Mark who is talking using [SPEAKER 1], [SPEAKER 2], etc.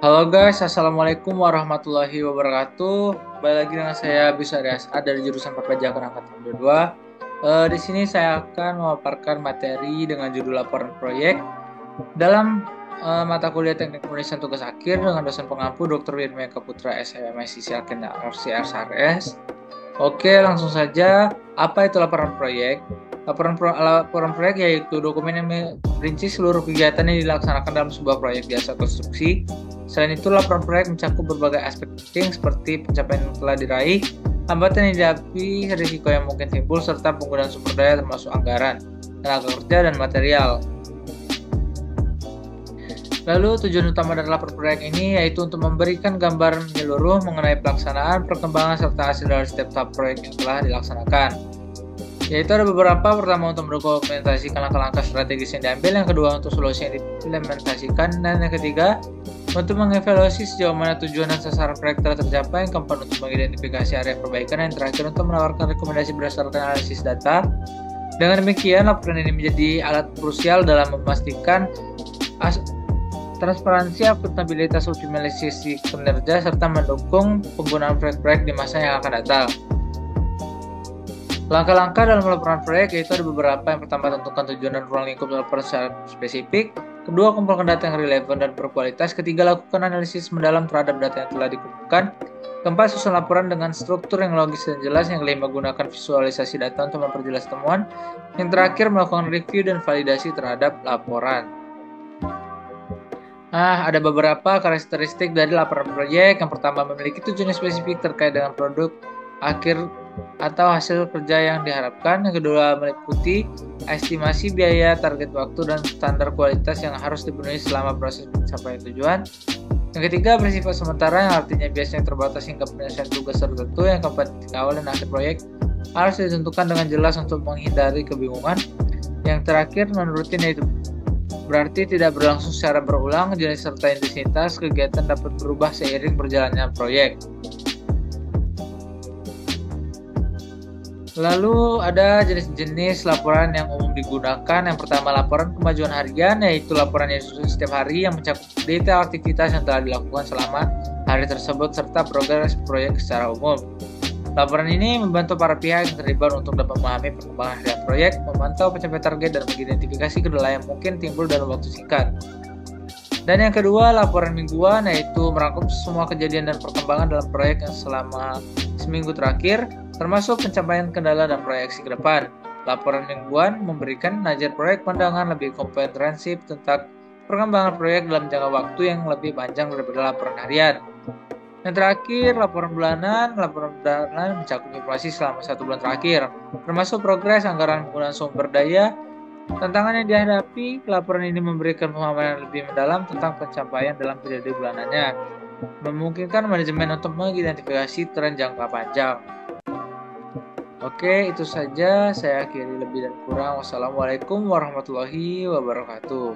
[SPEAKER 1] Halo guys, Assalamualaikum warahmatullahi wabarakatuh. Kembali lagi dengan saya Bisa Riasa dari jurusan Perpajakan Angkatan 22. Di sini saya akan memaparkan materi dengan judul laporan proyek dalam mata kuliah Teknik Penulisan Tugas Akhir dengan dosen pengampu Dr. Wirmeka Putra SMSI Alkena RCRSRS. Oke, langsung saja. Apa itu laporan proyek? Laporan proyek yaitu dokumen yang merinci seluruh kegiatan yang dilaksanakan dalam sebuah proyek jasa konstruksi. Selain itu, laporan proyek mencakup berbagai aspek penting seperti pencapaian yang telah diraih, hambatan yang dihadapi, risiko yang mungkin timbul, serta penggunaan sumber daya termasuk anggaran, tenaga kerja, dan material. Lalu tujuan utama dari laporan proyek ini yaitu untuk memberikan gambaran menyeluruh mengenai pelaksanaan, perkembangan, serta hasil dari setiap tahap proyek yang telah dilaksanakan. Yaitu ada beberapa, pertama untuk mendokumentasikan langkah-langkah strategis yang diambil, yang kedua untuk solusi yang diimplementasikan, dan yang ketiga untuk mengevaluasi sejauh mana tujuan dan sasaran proyek telah tercapai, yang keempat untuk mengidentifikasi area perbaikan, dan yang terakhir untuk menawarkan rekomendasi berdasarkan analisis data. Dengan demikian, laporan ini menjadi alat krusial dalam memastikan transparansi, akuntabilitas, optimalisasi kinerja, serta mendukung penggunaan proyek-proyek di masa yang akan datang. Langkah-langkah dalam laporan proyek yaitu ada beberapa. Yang pertama, tentukan tujuan dan ruang lingkup laporan secara spesifik. Kedua, kumpulkan data yang relevan dan berkualitas. Ketiga, lakukan analisis mendalam terhadap data yang telah dikumpulkan. Keempat, susun laporan dengan struktur yang logis dan jelas. Yang kelima, gunakan visualisasi data untuk memperjelas temuan. Yang terakhir, melakukan review dan validasi terhadap laporan. Ada beberapa karakteristik dari laporan proyek. Yang pertama, memiliki tujuan spesifik terkait dengan produk akhir atau hasil kerja yang diharapkan. Yang kedua, meliputi estimasi biaya, target waktu, dan standar kualitas yang harus dipenuhi selama proses pencapaian tujuan. Yang ketiga, bersifat sementara, yang artinya biasanya terbatas hingga penyelesaian tugas tertentu. Yang keempat, awal dan akhir proyek harus ditentukan dengan jelas untuk menghindari kebingungan. Yang terakhir, non-rutin, yaitu berarti tidak berlangsung secara berulang. Jenis serta intensitas kegiatan dapat berubah seiring berjalannya proyek. Lalu ada jenis-jenis laporan yang umum digunakan. Yang pertama, laporan kemajuan harian, yaitu laporan yang disusun setiap hari yang mencakup detail aktivitas yang telah dilakukan selama hari tersebut serta progres proyek secara umum. Laporan ini membantu para pihak yang terlibat untuk dapat memahami perkembangan harian proyek, memantau pencapaian target, dan mengidentifikasi kendala yang mungkin timbul dalam waktu singkat. Dan yang kedua, laporan mingguan, yaitu merangkum semua kejadian dan perkembangan dalam proyek yang selama seminggu terakhir, termasuk pencapaian kendala dan proyeksi ke depan. Laporan mingguan memberikan nazar proyek pandangan lebih komprehensif tentang perkembangan proyek dalam jangka waktu yang lebih panjang daripada laporan harian. Yang terakhir, laporan bulanan. Laporan bulanan mencakup informasi selama 1 bulan terakhir, termasuk progres, anggaran, penggunaan sumber daya, tantangan yang dihadapi. Laporan ini memberikan pemahaman yang lebih mendalam tentang pencapaian dalam periode bulanannya, memungkinkan manajemen untuk mengidentifikasi tren jangka panjang. Oke, itu saja. Saya akhiri, lebih dan kurang. Wassalamualaikum warahmatullahi wabarakatuh.